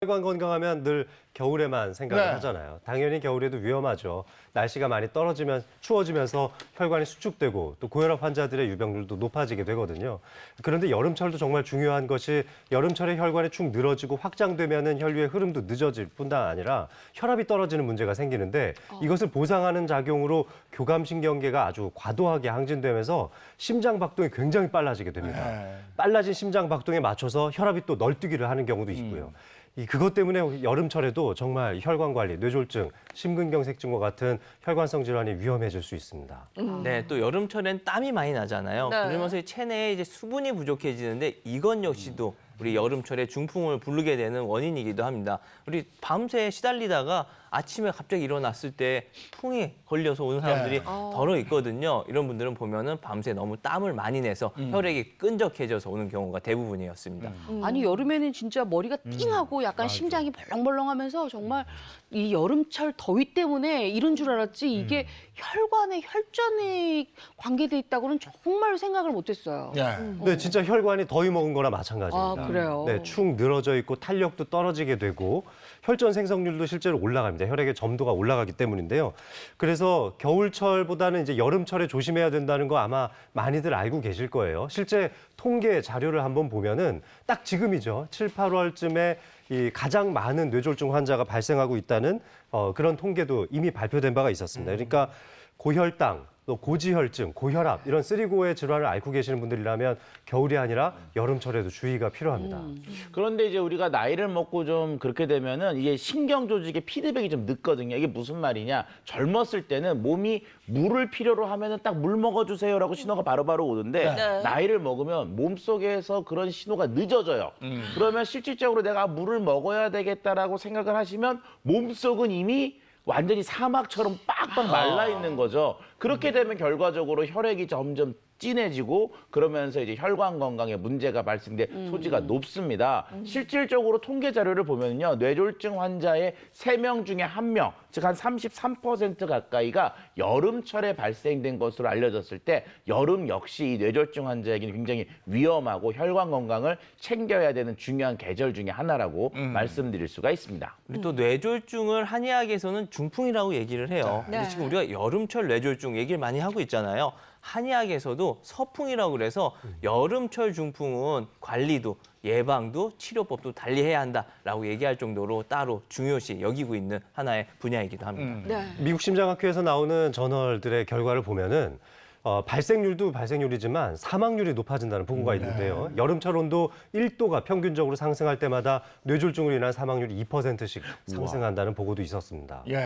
혈관 건강하면 늘 겨울에만 생각을 네. 하잖아요. 당연히 겨울에도 위험하죠. 날씨가 많이 추워지면서 혈관이 수축되고 또 고혈압 환자들의 유병률도 높아지게 되거든요. 그런데 여름철도 정말 중요한 것이 여름철에 혈관이 축 늘어지고 확장되면은 혈류의 흐름도 늦어질 뿐만 아니라 혈압이 떨어지는 문제가 생기는데 이것을 보상하는 작용으로 교감신경계가 아주 과도하게 항진되면서 심장 박동이 굉장히 빨라지게 됩니다. 네. 빨라진 심장 박동에 맞춰서 혈압이 또 널뛰기를 하는 경우도 있고요. 그것 때문에 여름철에도 정말 혈관 관리, 뇌졸중, 심근경색증과 같은 혈관성 질환이 위험해질 수 있습니다. 네, 또 여름철엔 땀이 많이 나잖아요. 네. 그러면서 이 체내에 이제 수분이 부족해지는데 이건 역시도 우리 여름철에 중풍을 부르게 되는 원인이기도 합니다. 우리 밤새 시달리다가 아침에 갑자기 일어났을 때 풍이 걸려서 오는 사람들이 더러 있거든요. 이런 분들은 보면은 밤새 너무 땀을 많이 내서 혈액이 끈적해져서 오는 경우가 대부분이었습니다. 아니 여름에는 진짜 머리가 띵하고 약간 심장이 벌렁벌렁하면서 정말 이 여름철 더위 때문에 이런 줄 알았지 이게 혈관에 혈전이 관계돼 있다고는 정말 생각을 못했어요. 네. 네, 진짜 혈관이 더위 먹은 거나 마찬가지입니다. 아, 그래요? 네, 축 늘어져 있고 탄력도 떨어지게 되고 혈전 생성률도 실제로 올라갑니다. 혈액의 점도가 올라가기 때문인데요. 그래서 겨울철보다는 이제 여름철에 조심해야 된다는 거 아마 많이들 알고 계실 거예요. 실제 통계 자료를 한번 보면은 딱 지금이죠. 7, 8월쯤에 이 가장 많은 뇌졸중 환자가 발생하고 있다는 그런 통계도 이미 발표된 바가 있었습니다. 그러니까 고혈당, 또 고지혈증, 고혈압 이런 3고의 질환을 앓고 계시는 분들이라면 겨울이 아니라 여름철에도 주의가 필요합니다. 그런데 이제 우리가 나이를 먹고 좀 그렇게 되면은 이게 신경 조직의 피드백이 좀 늦거든요. 이게 무슨 말이냐? 젊었을 때는 몸이 물을 필요로 하면은 딱 물 먹어주세요라고 신호가 바로바로 오는데 네. 나이를 먹으면 몸 속에서 그런 신호가 늦어져요. 그러면 실질적으로 내가 물을 먹어야 되겠다라고 생각을 하시면 몸 속은 이미 완전히 사막처럼 빡빡 말라 있는 거죠. 그렇게 되면 결과적으로 혈액이 점점 진해지고 그러면서 이제 혈관 건강에 문제가 발생될 소지가 높습니다. 실질적으로 통계 자료를 보면요. 뇌졸중 환자의 3명 중에 1명, 즉 한 33% 가까이가 여름철에 발생된 것으로 알려졌을 때 여름 역시 이 뇌졸중 환자에게는 굉장히 위험하고 혈관 건강을 챙겨야 되는 중요한 계절 중에 하나라고 말씀드릴 수가 있습니다. 우리 또 뇌졸중을 한의학에서는 중풍이라고 얘기를 해요. 근데 네. 지금 우리가 여름철 뇌졸중 얘기를 많이 하고 있잖아요. 한의학에서도 서풍이라고 그래서 여름철 중풍은 관리도 예방도 치료법도 달리 해야 한다라고 얘기할 정도로 따로 중요시 여기고 있는 하나의 분야이기도 합니다. 네. 미국 심장학회에서 나오는 저널들의 결과를 보면은 발생률도 발생률이지만 사망률이 높아진다는 보고가 있는데요. 여름철 온도 1도가 평균적으로 상승할 때마다 뇌졸중으로 인한 사망률이 2%씩 상승한다는 보고도 있었습니다. 예.